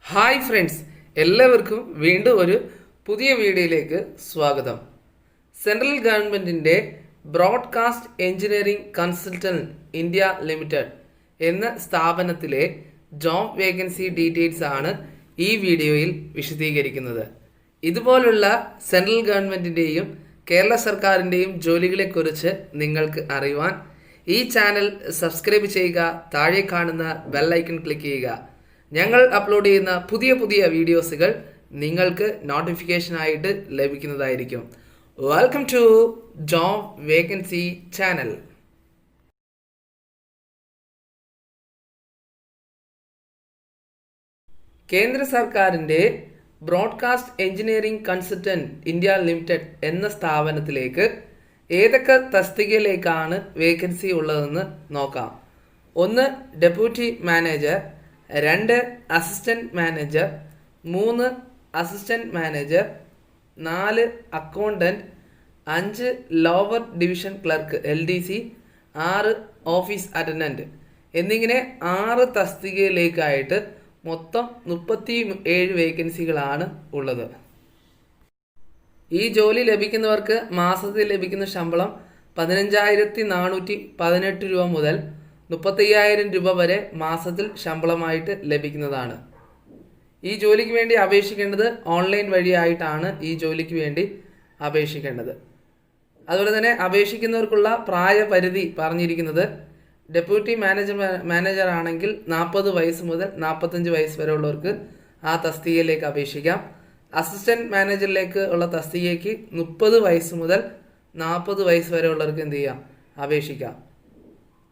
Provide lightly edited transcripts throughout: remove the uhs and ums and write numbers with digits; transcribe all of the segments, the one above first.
Hi friends, എല്ലാവർക്കും വീണ്ടും ഒരു പുതിയ വീഡിയോയിലേക്ക് സ്വാഗതം. സെൻട്രൽ ഗവൺമെൻറ്റിൻ്റെ broadcast engineering consultant India limited എന്ന സ്ഥാപനത്തിലെ ജോബ് വേക്കൻസി ഡീറ്റെയിൽസ് ആണ് ഈ വീഡിയോയിൽ വിശദീകരിക്കുന്നത്. ഇതുപോലുള്ള സെൻട്രൽ ഗവൺമെൻറ്റിൻ്റെയും കേരള സർക്കാരിൻ്റെയും ജോലികളെക്കുറിച്ച് നിങ്ങൾക്ക് അറിയുവാൻ ഈ ചാനൽ സബ്സ്ക്രൈബ് ചെയ്യുക, താഴെ കാണുന്ന ബെൽ ഐക്കൺ ക്ലിക്ക് ചെയ്യുക. ഞങ്ങൾ അപ്ലോഡ് ചെയ്യുന്ന പുതിയ പുതിയ വീഡിയോസുകൾ നിങ്ങൾക്ക് നോട്ടിഫിക്കേഷൻ ആയിട്ട് ലഭിക്കുന്നതായിരിക്കും. Welcome to job vacancy channel. കേന്ദ്ര സർക്കാരിൻ്റെ broadcast engineering consultant India limited എന്ന സ്ഥാപനത്തിലേക്ക് ഏതൊക്കെ തസ്തികയിലേക്കാണ് വേക്കൻസി ഉള്ളതെന്ന് നോക്കാം. 1 deputy manager, 2 assistant manager, 3 assistant manager, 4 accountant, 5 lower division clerk LDC, 6 office attendant എന്നിങ്ങനെ 6 തസ്തികയിലേക്കായിട്ട് മൊത്തം 37 വേക്കൻസികളാണ് ഉള്ളത്. ഈ ജോലി ലഭിക്കുന്നവർക്ക് മാസത്തിൽ ലഭിക്കുന്ന ശമ്പളം 15,418 രൂപ മുതൽ 35,000 രൂപ വരെ മാസത്തിൽ ശമ്പളമായിട്ട് ലഭിക്കുന്നതാണ്. ഈ ജോലിക്ക് വേണ്ടി അപേക്ഷിക്കേണ്ടത് ഓൺലൈൻ വഴിയായിട്ടാണ് ഈ ജോലിക്ക് വേണ്ടി അപേക്ഷിക്കേണ്ടത്. അതുപോലെ തന്നെ അപേക്ഷിക്കുന്നവർക്കുള്ള പ്രായപരിധി പറഞ്ഞിരിക്കുന്നത് ഡെപ്യൂട്ടി മാനേജർ ആണെങ്കിൽ 40 വയസ്സ് മുതൽ 45 വയസ്സ് വരെ ഉള്ളവർക്ക് ആ തസ്തികയിലേക്ക് അപേക്ഷിക്കാം. അസിസ്റ്റൻറ്റ് മാനേജറിലേക്ക് ഉള്ള തസ്തികയ്ക്ക് 30 വയസ്സ് മുതൽ 40 വയസ്സ് വരെ ഉള്ളവർക്ക് എന്ത് ചെയ്യാം, അപേക്ഷിക്കാം.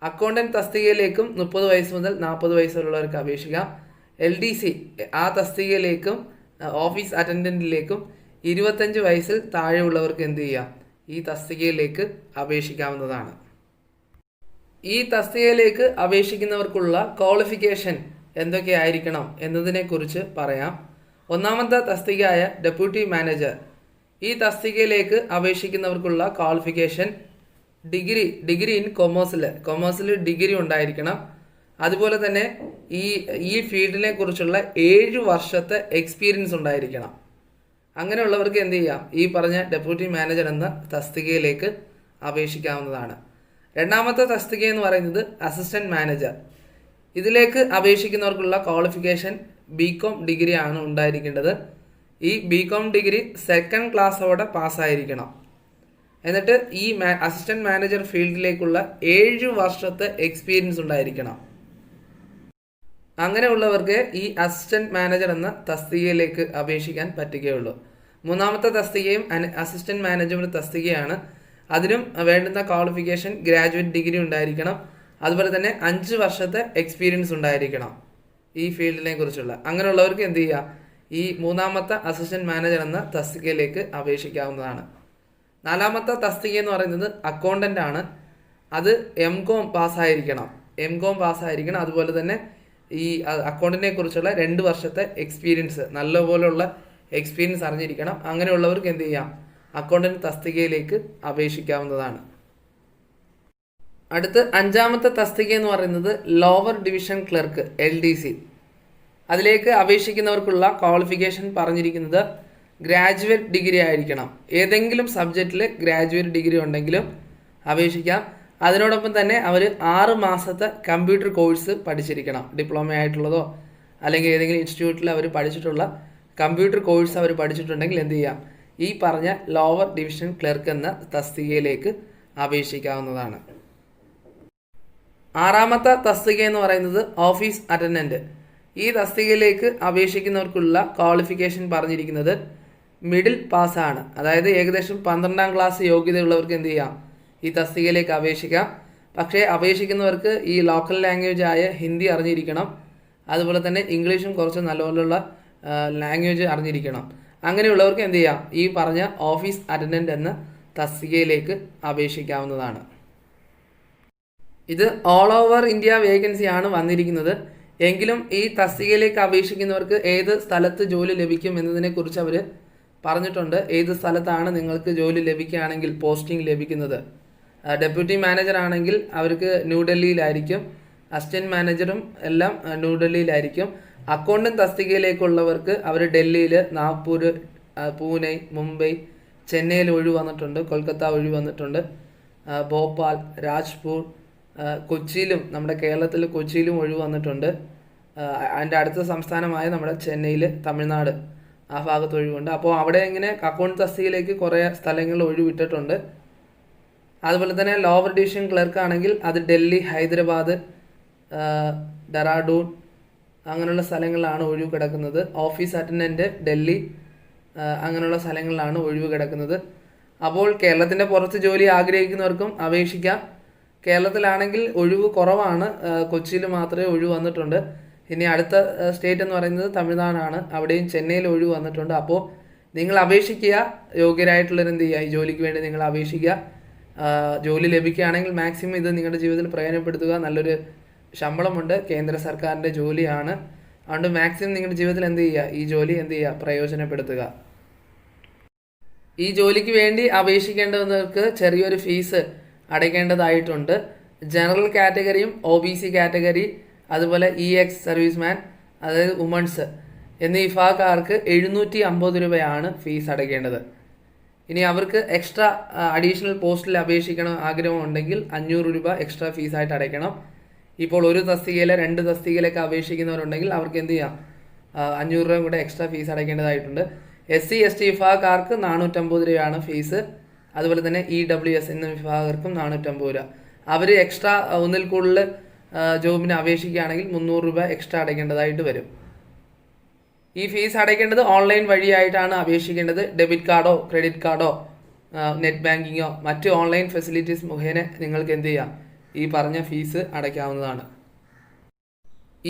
അക്കൗണ്ടൻറ്റ് തസ്തികയിലേക്കും 30 വയസ്സ് മുതൽ 40 വയസ്സുള്ളവർക്ക് അപേക്ഷിക്കാം. LDC ആ തസ്തികയിലേക്കും ഓഫീസ് അറ്റൻഡൻറ്റിലേക്കും 25 വയസ്സിൽ താഴെയുള്ളവർക്ക് എന്ത് ചെയ്യാം, ഈ തസ്തികയിലേക്ക് അപേക്ഷിക്കാവുന്നതാണ്. ഈ തസ്തികയിലേക്ക് അപേക്ഷിക്കുന്നവർക്കുള്ള ക്വാളിഫിക്കേഷൻ എന്തൊക്കെയായിരിക്കണം എന്നതിനെക്കുറിച്ച് പറയാം. 1ാമത്തെ തസ്തികയായ ഡെപ്യൂട്ടി മാനേജർ, ഈ തസ്തികയിലേക്ക് അപേക്ഷിക്കുന്നവർക്കുള്ള ക്വാളിഫിക്കേഷൻ ഡിഗ്രി ഇൻ കൊമേഴ്സിൽ ഡിഗ്രി ഉണ്ടായിരിക്കണം. അതുപോലെ തന്നെ ഈ ഫീൽഡിനെ കുറിച്ചുള്ള 7 വർഷത്തെ എക്സ്പീരിയൻസ് ഉണ്ടായിരിക്കണം. അങ്ങനെയുള്ളവർക്ക് എന്ത് ചെയ്യാം, ഈ പറഞ്ഞ ഡെപ്യൂട്ടി മാനേജർ എന്ന തസ്തികയിലേക്ക് അപേക്ഷിക്കാവുന്നതാണ്. 2ാമത്തെ തസ്തിക എന്ന് പറയുന്നത് അസിസ്റ്റൻറ്റ് മാനേജർ. ഇതിലേക്ക് അപേക്ഷിക്കുന്നവർക്കുള്ള ക്വാളിഫിക്കേഷൻ BCom ഡിഗ്രി ആണ് ഉണ്ടായിരിക്കേണ്ടത്. ഈ BCom ഡിഗ്രി 2nd ക്ലാസ്സോടെ പാസ്സായിരിക്കണം. എന്നിട്ട് ഈ അസിസ്റ്റൻറ്റ് മാനേജർ ഫീൽഡിലേക്കുള്ള 7 വർഷത്തെ എക്സ്പീരിയൻസ് ഉണ്ടായിരിക്കണം. അങ്ങനെയുള്ളവർക്ക് ഈ അസിസ്റ്റൻറ്റ് മാനേജർ എന്ന തസ്തികയിലേക്ക് അപേക്ഷിക്കാൻ പറ്റുകയുള്ളൂ. 3ാമത്തെ തസ്തികയും അസിസ്റ്റൻറ്റ് മാനേജ്മെൻറ്റ് തസ്തികയാണ്. അതിനും വേണ്ടുന്ന ക്വാളിഫിക്കേഷൻ ഗ്രാജുവേറ്റ് ഡിഗ്രി ഉണ്ടായിരിക്കണം. അതുപോലെ തന്നെ 5 വർഷത്തെ എക്സ്പീരിയൻസ് ഉണ്ടായിരിക്കണം ഈ ഫീൽഡിനെ കുറിച്ചുള്ള. അങ്ങനെയുള്ളവർക്ക് എന്ത് ചെയ്യുക, ഈ 3ാമത്തെ അസിസ്റ്റൻറ്റ് മാനേജർ എന്ന തസ്തികയിലേക്ക് അപേക്ഷിക്കാവുന്നതാണ്. 4ാമത്തെ തസ്തിക എന്ന് പറയുന്നത് അക്കൗണ്ടൻ്റ് ആണ്. അത് MCom പാസ്സായിരിക്കണം. അതുപോലെ തന്നെ ഈ അക്കൗണ്ടിനെ കുറിച്ചുള്ള 2 വർഷത്തെ എക്സ്പീരിയൻസ്, നല്ലപോലുള്ള എക്സ്പീരിയൻസ് അറിഞ്ഞിരിക്കണം. അങ്ങനെയുള്ളവർക്ക് എന്ത് ചെയ്യാം, അക്കൗണ്ടൻറ്റ് തസ്തികയിലേക്ക് അപേക്ഷിക്കാവുന്നതാണ്. അടുത്ത് 5ാമത്തെ തസ്തിക എന്ന് പറയുന്നത് ലോവർ ഡിവിഷൻ ക്ലർക്ക് LDC. അതിലേക്ക് അപേക്ഷിക്കുന്നവർക്കുള്ള ക്വാളിഫിക്കേഷൻ പറഞ്ഞിരിക്കുന്നത് ഗ്രാജുവേറ്റ് ഡിഗ്രി ആയിരിക്കണം. ഏതെങ്കിലും സബ്ജക്റ്റിൽ ഗ്രാജുവേറ്റ് ഡിഗ്രി ഉണ്ടെങ്കിലും അപേക്ഷിക്കാം. അതിനോടൊപ്പം തന്നെ അവർ 6 മാസത്തെ കമ്പ്യൂട്ടർ കോഴ്സ് പഠിച്ചിരിക്കണം. ഡിപ്ലോമ ആയിട്ടുള്ളതോ അല്ലെങ്കിൽ ഏതെങ്കിലും ഇൻസ്റ്റിറ്റ്യൂട്ടിൽ അവർ പഠിച്ചിട്ടുള്ള കമ്പ്യൂട്ടർ കോഴ്സ് അവർ പഠിച്ചിട്ടുണ്ടെങ്കിൽ എന്ത് ചെയ്യാം, ഈ പറഞ്ഞ ലോവർ ഡിവിഷൻ ക്ലർക്ക് എന്ന തസ്തികയിലേക്ക് അപേക്ഷിക്കാവുന്നതാണ്. 6ാമത്തെ തസ്തിക എന്ന് പറയുന്നത് ഓഫീസ് അറ്റൻഡൻറ്റ്. ഈ തസ്തികയിലേക്ക് അപേക്ഷിക്കുന്നവർക്കുള്ള ക്വാളിഫിക്കേഷൻ പറഞ്ഞിരിക്കുന്നത് മിഡിൽ പാസ്സാണ്. അതായത് ഏകദേശം 12ാം ക്ലാസ് യോഗ്യതയുള്ളവർക്ക് എന്ത് ചെയ്യാം, ഈ തസ്തികയിലേക്ക് അപേക്ഷിക്കാം. പക്ഷേ അപേക്ഷിക്കുന്നവർക്ക് ഈ ലോക്കൽ ലാംഗ്വേജ് ആയ ഹിന്ദി അറിഞ്ഞിരിക്കണം. അതുപോലെ തന്നെ ഇംഗ്ലീഷും കുറച്ച് നല്ലപോലുള്ള ലാംഗ്വേജ് അറിഞ്ഞിരിക്കണം. അങ്ങനെയുള്ളവർക്ക് എന്ത് ചെയ്യാം, ഈ പറഞ്ഞ ഓഫീസ് അറ്റൻഡൻറ്റ് എന്ന തസ്തികയിലേക്ക് അപേക്ഷിക്കാവുന്നതാണ്. ഇത് ഓൾ ഓവർ ഇന്ത്യ വേക്കൻസി ആണ് വന്നിരിക്കുന്നത്. എങ്കിലും ഈ തസ്തികയിലേക്ക് അപേക്ഷിക്കുന്നവർക്ക് ഏത് സ്ഥലത്ത് ജോലി ലഭിക്കും എന്നതിനെക്കുറിച്ച് അവർ പറഞ്ഞിട്ടുണ്ട്. ഏത് സ്ഥലത്താണ് നിങ്ങൾക്ക് ജോലി ലഭിക്കുകയാണെങ്കിൽ പോസ്റ്റിംഗ് ലഭിക്കുന്നത്. ഡെപ്യൂട്ടി മാനേജർ ആണെങ്കിൽ അവർക്ക് ന്യൂഡൽഹിയിലായിരിക്കും. അസിസ്റ്റൻറ്റ് മാനേജറും എല്ലാം ന്യൂഡൽഹിയിലായിരിക്കും. അക്കൗണ്ടന്റ് തസ്തികയിലേക്കുള്ളവർക്ക് അവർ ഡൽഹിയിൽ, നാഗ്പൂർ, പൂനെ, മുംബൈ, ചെന്നൈയിൽ ഒഴിവ് വന്നിട്ടുണ്ട്, കൊൽക്കത്ത ഒഴിവ് വന്നിട്ടുണ്ട്, ഭോപ്പാൽ, രാജ്പൂർ, കൊച്ചിയിലും, നമ്മുടെ കേരളത്തിൽ കൊച്ചിയിലും ഒഴിവ് വന്നിട്ടുണ്ട്. അതിൻ്റെ അടുത്ത സംസ്ഥാനമായ നമ്മുടെ ചെന്നൈയിൽ, തമിഴ്നാട് ആ ഭാഗത്ത് ഒഴിവുണ്ട്. അപ്പോൾ അവിടെ ഇങ്ങനെ അക്കൗണ്ട് തസ്തികയിലേക്ക് കുറേ സ്ഥലങ്ങളിൽ ഒഴിവിട്ടിട്ടുണ്ട്. അതുപോലെ തന്നെ ലോവർ ഡിവിഷൻ ക്ലർക്ക് ആണെങ്കിൽ അത് ഡൽഹി, ഹൈദരാബാദ്, ഡെറാഡൂൺ അങ്ങനെയുള്ള സ്ഥലങ്ങളിലാണ് ഒഴിവ് കിടക്കുന്നത്. ഓഫീസ് അറ്റൻഡൻറ്റ് ഡൽഹി അങ്ങനെയുള്ള സ്ഥലങ്ങളിലാണ് ഒഴിവ് കിടക്കുന്നത്. അപ്പോൾ കേരളത്തിൻ്റെ പുറത്ത് ജോലി ആഗ്രഹിക്കുന്നവർക്കും അപേക്ഷിക്കാം. കേരളത്തിലാണെങ്കിൽ ഒഴിവ് കുറവാണ്, കൊച്ചിയിൽ മാത്രമേ ഒഴിവ് വന്നിട്ടുണ്ട്. ഇനി അടുത്ത സ്റ്റേറ്റ് എന്ന് പറയുന്നത് തമിഴ്നാടാണ്, അവിടെയും ചെന്നൈയിൽ ഒഴിവ് വന്നിട്ടുണ്ട്. അപ്പോൾ നിങ്ങൾ അപേക്ഷിക്കുക, യോഗ്യരായിട്ടുള്ളവർ എന്ത് ചെയ്യുക, ഈ ജോലിക്ക് വേണ്ടി നിങ്ങൾ അപേക്ഷിക്കുക. ജോലി ലഭിക്കുകയാണെങ്കിൽ മാക്സിമം ഇത് നിങ്ങളുടെ ജീവിതത്തിൽ പ്രയോജനപ്പെടുത്തുക. നല്ലൊരു ശമ്പളമുണ്ട്, കേന്ദ്ര സർക്കാരിൻ്റെ ജോലിയാണ്. അതുകൊണ്ട് മാക്സിമം നിങ്ങളുടെ ജീവിതത്തിൽ എന്ത് ചെയ്യുക, ഈ ജോലി എന്ത് ചെയ്യുക, പ്രയോജനപ്പെടുത്തുക. ഈ ജോലിക്ക് വേണ്ടി അപേക്ഷിക്കേണ്ടവർക്ക് ചെറിയൊരു ഫീസ് അടയ്ക്കേണ്ടതായിട്ടുണ്ട്. ജനറൽ കാറ്റഗറിയും OBC കാറ്റഗറി, അതുപോലെ EX സർവീസ്മാൻ, അതായത് വുമൺസ് എന്നീ വിഭാഗക്കാർക്ക് 750 രൂപയാണ് ഫീസ് അടയ്ക്കേണ്ടത്. ഇനി അവർക്ക് എക്സ്ട്രാ അഡീഷണൽ പോസ്റ്റിൽ അപേക്ഷിക്കണം ആഗ്രഹമുണ്ടെങ്കിൽ 500 രൂപ എക്സ്ട്രാ ഫീസായിട്ട് അടയ്ക്കണം. ഇപ്പോൾ ഒരു തസ്തികയിലെ 2 തസ്തികയിലൊക്കെ അപേക്ഷിക്കുന്നവരുണ്ടെങ്കിൽ അവർക്ക് എന്ത് ചെയ്യാം, 500 രൂപ കൂടെ എക്സ്ട്രാ ഫീസ് അടയ്ക്കേണ്ടതായിട്ടുണ്ട്. SC ST വിഭാഗക്കാർക്ക് 450 രൂപയാണ് ഫീസ്. അതുപോലെ തന്നെ EWS എന്ന വിഭാഗക്കാർക്കും 450 രൂപ. അവർ എക്സ്ട്രാ ഒന്നിൽ കൂടുതൽ ജോബിന് അപേക്ഷിക്കുകയാണെങ്കിൽ 300 രൂപ എക്സ്ട്രാ അടയ്ക്കേണ്ടതായിട്ട് വരും. ഈ ഫീസ് അടയ്ക്കേണ്ടത് ഓൺലൈൻ വഴിയായിട്ടാണ് അപേക്ഷിക്കേണ്ടത്. ഡെബിറ്റ് കാർഡോ ക്രെഡിറ്റ് കാർഡോ നെറ്റ് ബാങ്കിങ്ങോ മറ്റ് ഓൺലൈൻ ഫെസിലിറ്റീസ് മുഖേന നിങ്ങൾക്ക് എന്ത് ചെയ്യാം, ഈ പറഞ്ഞ ഫീസ് അടയ്ക്കാവുന്നതാണ്.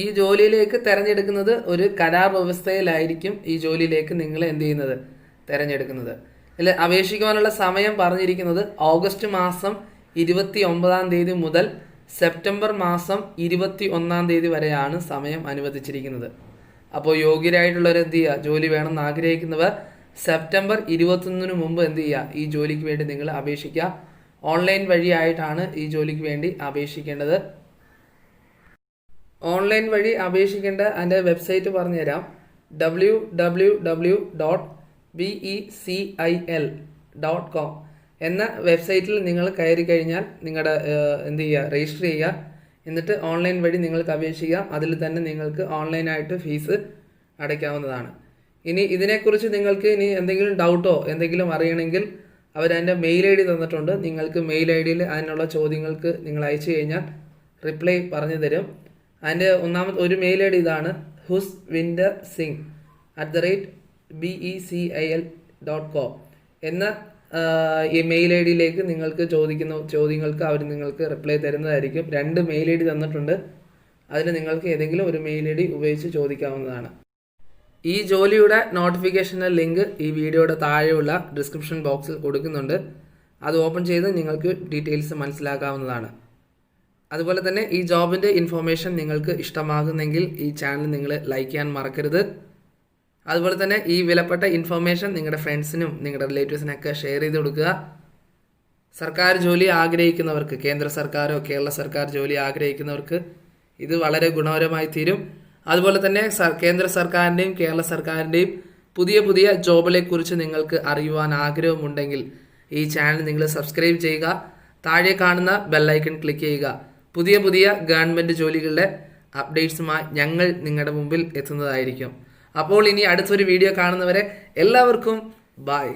ഈ ജോലിയിലേക്ക് തിരഞ്ഞെടുക്കുന്നത് ഒരു കരാർ വ്യവസ്ഥയിലായിരിക്കും. ഈ ജോലിയിലേക്ക് നിങ്ങൾ എന്ത് ചെയ്യുന്നത്, തിരഞ്ഞെടുക്കുന്നത്. ഇതിൽ അപേക്ഷിക്കുവാനുള്ള സമയം പറഞ്ഞിരിക്കുന്നത് ഓഗസ്റ്റ് മാസം 29-ാം തീയതി മുതൽ സെപ്റ്റംബർ മാസം 21-ാം തീയതി വരെയാണ് സമയം അനുവദിച്ചിരിക്കുന്നത്. അപ്പോൾ യോഗ്യരായിട്ടുള്ളവർ എന്ത് ചെയ്യുക, ജോലി വേണമെന്ന് ആഗ്രഹിക്കുന്നവർ സെപ്റ്റംബർ 21-ന് മുമ്പ് എന്ത് ചെയ്യുക, ഈ ജോലിക്ക് വേണ്ടി നിങ്ങൾ അപേക്ഷിക്കുക. ഓൺലൈൻ വഴിയായിട്ടാണ് ഈ ജോലിക്ക് വേണ്ടി അപേക്ഷിക്കേണ്ടത്. ഓൺലൈൻ വഴി അപേക്ഷിക്കേണ്ട അതിൻ്റെ വെബ്സൈറ്റ് പറഞ്ഞുതരാം. www.becil.com എന്ന വെബ്സൈറ്റിൽ നിങ്ങൾ കയറി കഴിഞ്ഞാൽ നിങ്ങളുടെ എന്ത് ചെയ്യുക, രജിസ്റ്റർ ചെയ്യുക. എന്നിട്ട് ഓൺലൈൻ വഴി നിങ്ങൾക്ക് അപേക്ഷിക്കുക. അതിൽ തന്നെ നിങ്ങൾക്ക് ഓൺലൈനായിട്ട് ഫീസ് അടയ്ക്കാവുന്നതാണ്. ഇനി ഇതിനെക്കുറിച്ച് നിങ്ങൾക്ക് ഇനി എന്തെങ്കിലും ഡൗട്ടോ എന്തെങ്കിലും അറിയണമെങ്കിൽ അവരതിൻ്റെ മെയിൽ ID തന്നിട്ടുണ്ട്. നിങ്ങൾക്ക് മെയിൽ IDയിൽ അതിനുള്ള ചോദ്യങ്ങൾക്ക് നിങ്ങൾ അയച്ചു കഴിഞ്ഞാൽ റിപ്ലൈ പറഞ്ഞു തരും. അതിൻ്റെ ഒരു മെയിൽ ID ഇതാണ്, husvinder.singh@becil.com എന്ന ഈ മെയിൽ IDയിലേക്ക് നിങ്ങൾക്ക് ചോദിക്കുന്ന ചോദ്യങ്ങൾക്ക് അവർ നിങ്ങൾക്ക് റിപ്ലൈ തരുന്നതായിരിക്കും. 2 മെയിൽ ID തന്നിട്ടുണ്ട്. അതിന് നിങ്ങൾക്ക് ഏതെങ്കിലും ഒരു മെയിൽ ID ഉപയോഗിച്ച് ചോദിക്കാവുന്നതാണ്. ഈ ജോലിയുടെ നോട്ടിഫിക്കേഷൻ്റെ ലിങ്ക് ഈ വീഡിയോയുടെ താഴെയുള്ള ഡിസ്ക്രിപ്ഷൻ ബോക്സിൽ കൊടുക്കുന്നുണ്ട്. അത് ഓപ്പൺ ചെയ്ത് നിങ്ങൾക്ക് ഡീറ്റെയിൽസ് മനസ്സിലാക്കാവുന്നതാണ്. അതുപോലെ തന്നെ ഈ ജോബിൻ്റെ ഇൻഫോർമേഷൻ നിങ്ങൾക്ക് ഇഷ്ടമാകുന്നെങ്കിൽ ഈ ചാനൽ നിങ്ങൾ ലൈക്ക് ചെയ്യാൻ മറക്കരുത്. അതുപോലെ തന്നെ ഈ വിലപ്പെട്ട ഇൻഫോർമേഷൻ നിങ്ങളുടെ ഫ്രണ്ട്സിനും നിങ്ങളുടെ റിലേറ്റീവ്സിനൊക്കെ ഷെയർ ചെയ്ത് കൊടുക്കുക. സർക്കാർ ജോലി ആഗ്രഹിക്കുന്നവർക്ക്, കേന്ദ്ര സർക്കാരോ കേരള സർക്കാർ ജോലി ആഗ്രഹിക്കുന്നവർക്ക് ഇത് വളരെ ഗുണകരമായി തീരും. അതുപോലെ തന്നെ കേന്ദ്ര സർക്കാരിൻ്റെയും കേരള സർക്കാരിൻ്റെയും പുതിയ ജോബിനെക്കുറിച്ച് നിങ്ങൾക്ക് അറിയുവാൻ ആഗ്രഹമുണ്ടെങ്കിൽ ഈ ചാനൽ നിങ്ങൾ സബ്സ്ക്രൈബ് ചെയ്യുക. താഴെ കാണുന്ന ബെല്ലൈക്കൺ ക്ലിക്ക് ചെയ്യുക. പുതിയ ഗവൺമെൻറ് ജോലികളുടെ അപ്ഡേറ്റ്സുമായി ഞങ്ങൾ നിങ്ങളുടെ മുമ്പിൽ എത്തുന്നതായിരിക്കും. അപ്പോൾ ഇനി അടുത്തൊരു വീഡിയോ കാണുന്നവരെ എല്ലാവർക്കും ബൈ.